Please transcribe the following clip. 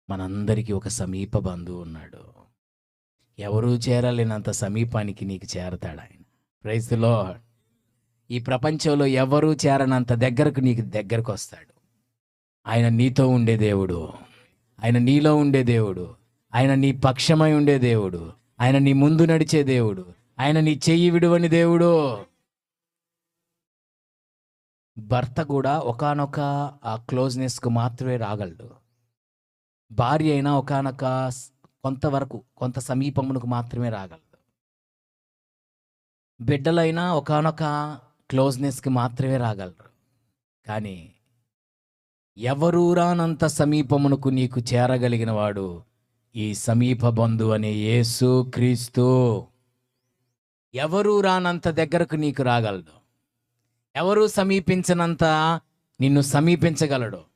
మనందరికీ ఒక సమీప బంధువు ఉన్నాడు. ఎవరూ చేరలేనంత సమీపానికి నీకు చేరతాడు ఆయన. Praise the lord. ఈ ప్రపంచంలో ఎవరూ చేరనంత దగ్గరకు నీకు దగ్గరకు వస్తాడు. ఆయన నీతో ఉండే దేవుడు, ఆయన నీలో ఉండే దేవుడు, ఆయన నీ పక్షమై ఉండే దేవుడు, ఆయన నీ ముందు నడిచే దేవుడు, ఆయన నీ చెయ్యి విడువని దేవుడు. భర్త కూడా ఒకానొక ఆ క్లోజ్నెస్కు మాత్రమే రాగలడు. భార్య అయినా ఒకానొక కొంతవరకు కొంత సమీపమునకు మాత్రమే రాగలదు. బిడ్డలైనా ఒకానొక క్లోజ్నెస్కి మాత్రమే రాగలరు. కానీ ఎవరూ రానంత సమీపమునకు నీకు చేరగలిగిన వాడు ఈ సమీప బంధువు అనే యేసు క్రీస్తు. ఎవరూ రానంత దగ్గరకు నీకు రాగలడు. ఎవరూ సమీపించనంత నిన్ను సమీపించగలడు.